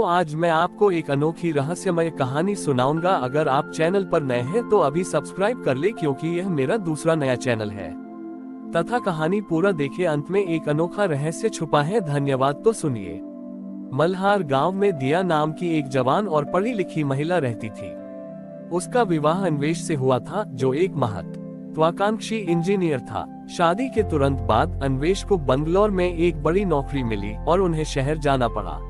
तो आज मैं आपको एक अनोखी रहस्यमय कहानी सुनाऊंगा। अगर आप चैनल पर नए हैं तो अभी सब्सक्राइब कर ले, क्योंकि यह मेरा दूसरा नया चैनल है। तथा कहानी पूरा देखे, अंत में एक अनोखा रहस्य छुपा है। धन्यवाद। तो सुनिए। मल्हार गांव में दिया नाम की एक जवान और पढ़ी लिखी महिला रहती थी। उसका विवाह अन्वेष से हुआ था, जो एक महत्वाकांक्षी इंजीनियर था। शादी के तुरंत बाद अन्वेष को बंगलौर में एक बड़ी नौकरी मिली और उन्हें शहर जाना पड़ा।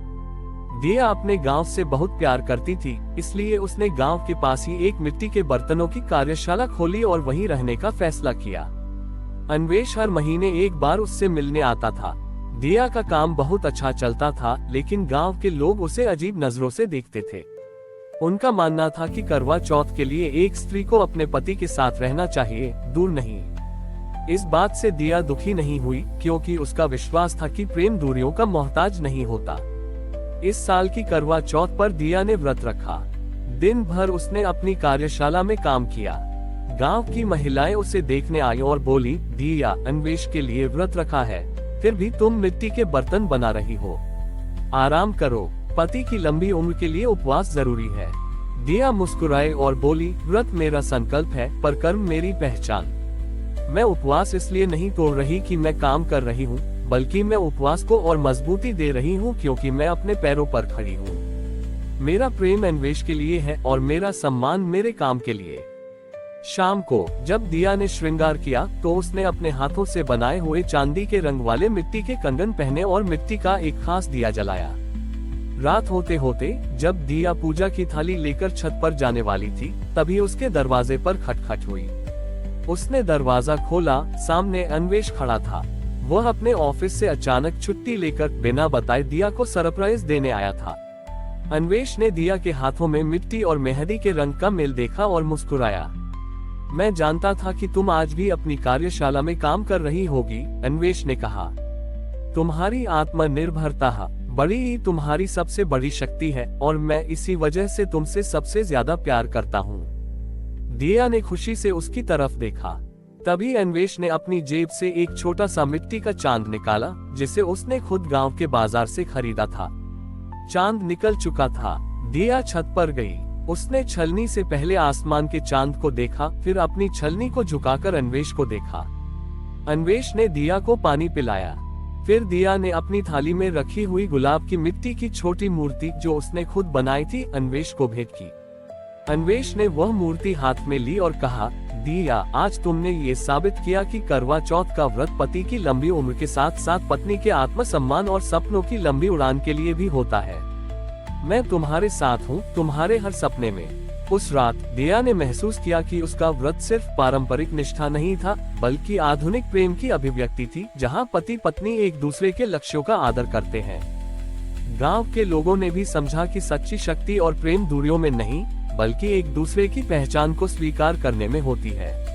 दिया अपने गांव से बहुत प्यार करती थी, इसलिए उसने गांव के पास ही एक मिट्टी के बर्तनों की कार्यशाला खोली और वहीं रहने का फैसला किया। अन्वेष हर महीने एक बार उससे मिलने आता था। दिया का काम बहुत अच्छा चलता था, लेकिन गांव के लोग उसे अजीब नजरों से देखते थे। उनका मानना था कि करवा चौथ के लिए एक स्त्री को अपने पति के साथ रहना चाहिए, दूर नहीं। इस बात से दिया दुखी नहीं हुई, क्योंकि उसका विश्वास था कि प्रेम दूरियों का मोहताज नहीं होता। इस साल की करवा चौथ पर दिया ने व्रत रखा। दिन भर उसने अपनी कार्यशाला में काम किया। गांव की महिलाएं उसे देखने आई और बोली, दिया, अन्वेष के लिए व्रत रखा है, फिर भी तुम मिट्टी के बर्तन बना रही हो। आराम करो, पति की लंबी उम्र के लिए उपवास जरूरी है। दिया मुस्कुराए और बोली, व्रत मेरा संकल्प है, पर कर्म मेरी पहचान। मैं उपवास इसलिए नहीं तोड़ रही कि मैं काम कर रही हूँ, बल्कि मैं उपवास को और मजबूती दे रही हूँ, क्योंकि मैं अपने पैरों पर खड़ी हूँ। मेरा प्रेम अन्वेष के लिए है और मेरा सम्मान मेरे काम के लिए। शाम को जब दिया ने श्रृंगार किया तो उसने अपने हाथों से बनाए हुए चांदी के रंग वाले मिट्टी के कंगन पहने और मिट्टी का एक खास दिया जलाया। रात होते होते जब दिया पूजा की थाली लेकर छत पर जाने वाली थी, तभी उसके दरवाजे पर खटखट हुई। उसने दरवाजा खोला, सामने अन्वेष खड़ा था। वह अपने ऑफिस से अचानक छुट्टी लेकर बिना बताए दिया को सरप्राइज देने आया था। अन्वेष ने दिया के हाथों में मिट्टी और मेहंदी के रंग का मेल देखा और मुस्कुराया। मैं जानता था कि तुम आज भी अपनी कार्यशाला में काम कर रही होगी, अन्वेष ने कहा। तुम्हारी आत्मनिर्भरता बड़ी ही तुम्हारी सबसे बड़ी शक्ति है और मैं इसी वजह से तुमसे सबसे ज्यादा प्यार करता हूँ। दिया ने खुशी से उसकी तरफ देखा। तभी अन्वेष ने अपनी जेब से एक छोटा सा मिट्टी का चांद निकाला, जिसे उसने खुद गांव के बाजार से खरीदा था। चांद निकल चुका था। दिया छत पर गई। उसने छलनी से पहले आसमान के चांद को देखा, फिर अपनी छलनी को झुकाकर अन्वेष को देखा। अन्वेष ने दिया को पानी पिलाया। फिर दिया ने अपनी थाली में रखी हुई गुलाब की मिट्टी की छोटी मूर्ति, जो उसने खुद बनाई थी, अन्वेष को भेंट की। अन्वेष ने वह मूर्ति हाथ में ली और कहा, दिया, आज तुमने ये साबित किया कि करवा चौथ का व्रत पति की लंबी उम्र के साथ साथ पत्नी के आत्मसम्मान और सपनों की लंबी उड़ान के लिए भी होता है। मैं तुम्हारे साथ हूँ, तुम्हारे हर सपने में। उस रात दिया ने महसूस किया कि उसका व्रत सिर्फ पारंपरिक निष्ठा नहीं था, बल्कि आधुनिक प्रेम की अभिव्यक्ति थी, जहाँ पति पत्नी एक दूसरे के लक्ष्यों का आदर करते हैं। गाँव के लोगों ने भी समझा कि सच्ची शक्ति और प्रेम दूरियों में नहीं, बल्कि एक दूसरे की पहचान को स्वीकार करने में होती है।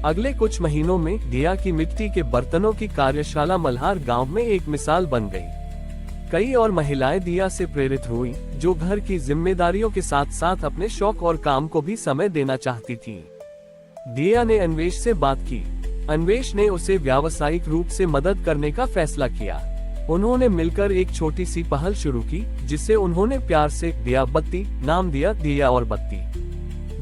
अगले कुछ महीनों में दिया की मिट्टी के बर्तनों की कार्यशाला मल्हार गांव में एक मिसाल बन गई। कई और महिलाएं दिया से प्रेरित हुई, जो घर की जिम्मेदारियों के साथ साथ अपने शौक और काम को भी समय देना चाहती थीं। दिया ने अन्वेष से बात की। अन्वेष ने उसे व्यावसायिक रूप से मदद करने का फैसला किया। उन्होंने मिलकर एक छोटी सी पहल शुरू की, जिसे उन्होंने प्यार से दिया बत्ती नाम दिया। दिया और बत्ती।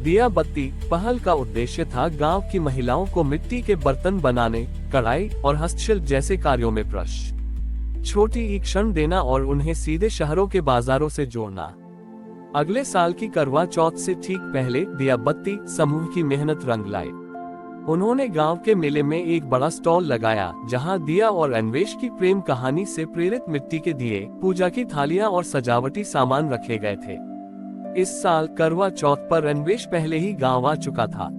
दिया बत्ती पहल का उद्देश्य था गांव की महिलाओं को मिट्टी के बर्तन बनाने, कढ़ाई और हस्तशिल्प जैसे कार्यों में प्रशिक्षण देना और उन्हें सीधे शहरों के बाजारों से जोड़ना। अगले साल की करवा चौथ से ठीक पहले दिया बत्ती समूह की मेहनत रंग लाई। उन्होंने गांव के मेले में एक बड़ा स्टॉल लगाया, जहां दिया और अन्वेष की प्रेम कहानी से प्रेरित मिट्टी के दिए, पूजा की थालियां और सजावटी सामान रखे गए थे। इस साल करवा चौथ पर अन्वेष पहले ही गांव आ चुका था।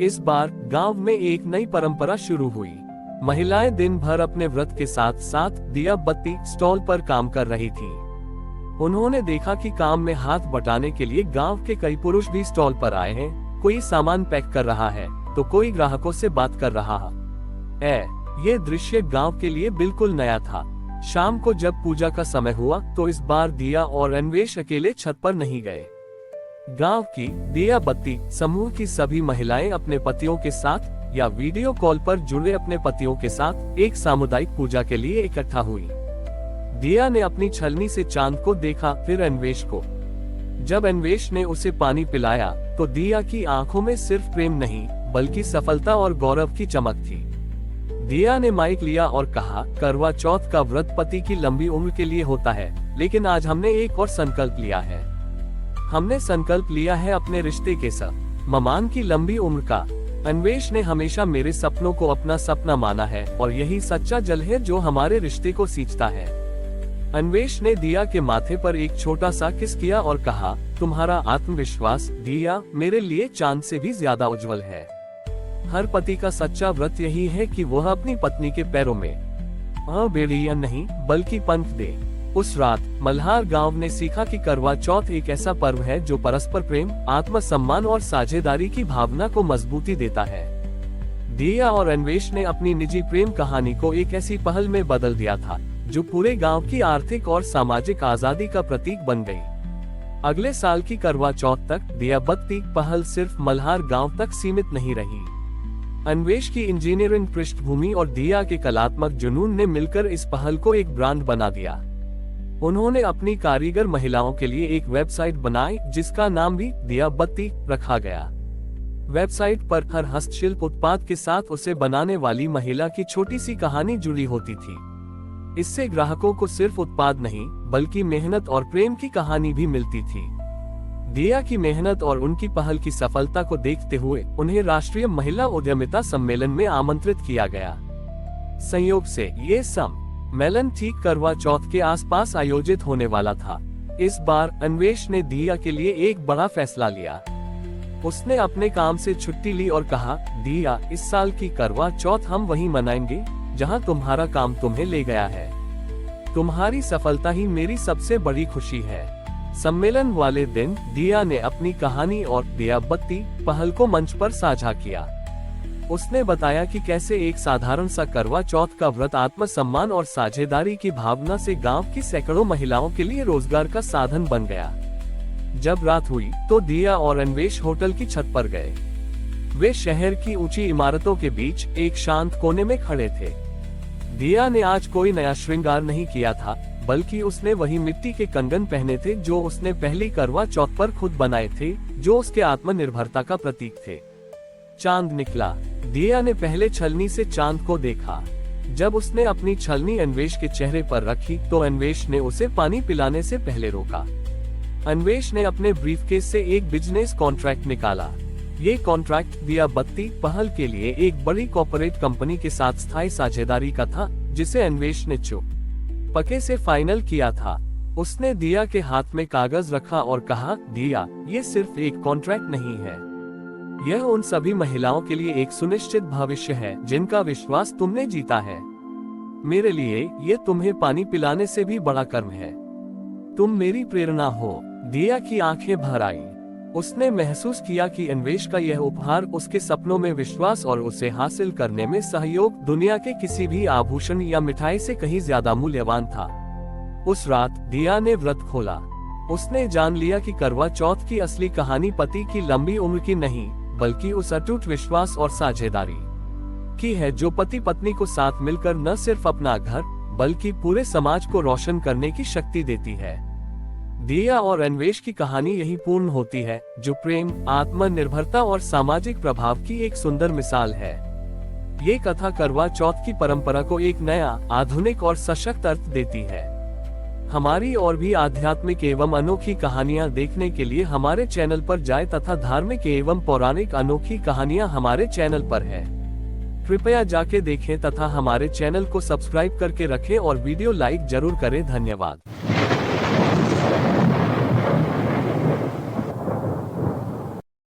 इस बार गांव में एक नई परंपरा शुरू हुई। महिलाएं दिन भर अपने व्रत के साथ साथ दिया बत्ती स्टॉल पर काम कर रही थी। उन्होंने देखा कि काम में हाथ बटाने के लिए गांव के कई पुरुष भी स्टॉल पर आए हैं। कोई सामान पैक कर रहा है तो कोई ग्राहकों से बात कर रहा है। ये दृश्य गांव के लिए बिल्कुल नया था। शाम को जब पूजा का समय हुआ तो इस बार दिया और अन्वेष अकेले छत पर नहीं गए। गांव की दिया बत्ती समूह की सभी महिलाएं अपने पतियों के साथ या वीडियो कॉल पर जुड़े अपने पतियों के साथ एक सामुदायिक पूजा के लिए इकट्ठा हुई। दिया ने अपनी छलनी से चांद को देखा, फिर अन्वेष को। जब अन्वेष ने उसे पानी पिलाया तो दिया की आंखों में सिर्फ प्रेम नहीं बल्कि सफलता और गौरव की चमक थी। दिया ने माइक लिया और कहा, करवा चौथ का व्रत पति की लंबी उम्र के लिए होता है, लेकिन आज हमने एक और संकल्प लिया है। हमने संकल्प लिया है अपने रिश्ते के साथ ममान की लंबी उम्र का। अन्वेष ने हमेशा मेरे सपनों को अपना सपना माना है और यही सच्चा जल है जो हमारे रिश्ते को सींचता है। अन्वेष ने दिया के माथे पर एक छोटा सा किस किया और कहा, तुम्हारा आत्मविश्वास दिया मेरे लिए चांद से भी ज्यादा उज्जवल है। हर पति का सच्चा व्रत यही है कि वह अपनी पत्नी के पैरों में बेड़ियां नहीं बल्कि पंख दे। उस रात मल्हार गांव ने सीखा कि करवा चौथ एक ऐसा पर्व है जो परस्पर प्रेम, आत्मसम्मान और साझेदारी की भावना को मजबूती देता है। दिया और अन्वेष ने अपनी निजी प्रेम कहानी को एक ऐसी पहल में बदल दिया था जो पूरे गांव की आर्थिक और सामाजिक आजादी का प्रतीक बन गई। अगले साल की करवा चौथ तक दिया बत्ती पहल सिर्फ मल्हार गांव तक सीमित नहीं रही। अन्वेष की इंजीनियरिंग पृष्ठभूमि और दिया के कलात्मक जुनून ने मिलकर इस पहल को एक ब्रांड बना दिया। उन्होंने अपनी कारीगर महिलाओं के लिए एक वेबसाइट बनाई जिसका नाम भी दिया बत्ती रखा गया। वेबसाइट पर हर हस्तशिल्प उत्पाद के साथ उसे बनाने वाली महिला की छोटी सी कहानी जुड़ी होती थी। इससे ग्राहकों को सिर्फ उत्पाद नहीं बल्कि मेहनत और प्रेम की कहानी भी मिलती थी। दिया की मेहनत और उनकी पहल की सफलता को देखते हुए उन्हें राष्ट्रीय महिला उद्यमिता सम्मेलन में आमंत्रित किया गया। संयोग से ये सम्मेलन ठीक करवा चौथ के आसपास आयोजित होने वाला था। इस बार अन्वेष ने दिया के लिए एक बड़ा फैसला लिया। उसने अपने काम से छुट्टी ली और कहा, दिया इस साल की करवा चौथ हम वहीं मनाएंगे जहां तुम्हारा काम तुम्हें ले गया है। तुम्हारी सफलता ही मेरी सबसे बड़ी खुशी है। सम्मेलन वाले दिन दिया ने अपनी कहानी और दिया बत्ती पहल को मंच पर साझा किया। उसने बताया कि कैसे एक साधारण सा करवा चौथ का व्रत आत्मसम्मान और साझेदारी की भावना से गांव की सैकड़ों महिलाओं के लिए रोजगार का साधन बन गया। जब रात हुई तो दिया और अन्वेष होटल की छत पर गए। वे शहर की ऊंची इमारतों के बीच एक शांत कोने में खड़े थे। दिया ने आज कोई नया श्रृंगार नहीं किया था, बल्कि उसने वही मिट्टी के कंगन पहने थे जो उसने पहली करवा चौथ पर खुद बनाए थे, जो उसके आत्मनिर्भरता का प्रतीक थे। चांद निकला। दिया ने पहले छलनी से चांद को देखा। जब उसने अपनी छलनी अन्वेष के चेहरे पर रखी तो अन्वेष ने उसे पानी पिलाने से पहले रोका। अन्वेष ने अपने ब्रीफकेस से एक बिजनेस कॉन्ट्रैक्ट निकाला। ये कॉन्ट्रैक्ट दिया बत्ती पहल के लिए एक बड़ी कॉर्पोरेट कंपनी के साथ स्थायी साझेदारी का था, जिसे अन्वेष ने चुपके से फाइनल किया था। उसने दिया के हाथ में कागज रखा और कहा, दिया ये सिर्फ एक कॉन्ट्रैक्ट नहीं है, यह उन सभी महिलाओं के लिए एक सुनिश्चित भविष्य है जिनका विश्वास तुमने जीता है। मेरे लिए ये तुम्हें पानी पिलाने से भी बड़ा कर्म है। तुम मेरी प्रेरणा हो। दिया की आंखें भर आई। उसने महसूस किया कि अन्वेष का यह उपहार उसके सपनों में विश्वास और उसे हासिल करने में सहयोग दुनिया के किसी भी आभूषण या मिठाई से कहीं ज्यादा मूल्यवान था। उस रात दिया ने व्रत खोला। उसने जान लिया कि करवा चौथ की असली कहानी पति की लंबी उम्र की नहीं, बल्कि उस अटूट विश्वास और साझेदारी की है जो पति पत्नी को साथ मिलकर न सिर्फ अपना घर बल्कि पूरे समाज को रोशन करने की शक्ति देती है। दिया और अन्वेष की कहानी यही पूर्ण होती है, जो प्रेम, आत्मनिर्भरता और सामाजिक प्रभाव की एक सुंदर मिसाल है। ये कथा करवा चौथ की परंपरा को एक नया, आधुनिक और सशक्त अर्थ देती है। हमारी और भी आध्यात्मिक एवं अनोखी कहानियां देखने के लिए हमारे चैनल पर जाएं तथा धार्मिक एवं पौराणिक अनोखी कहानियां हमारे चैनल पर है। कृपया जाके देखें तथा हमारे चैनल को सब्सक्राइब करके रखें और वीडियो लाइक जरूर करें। धन्यवाद।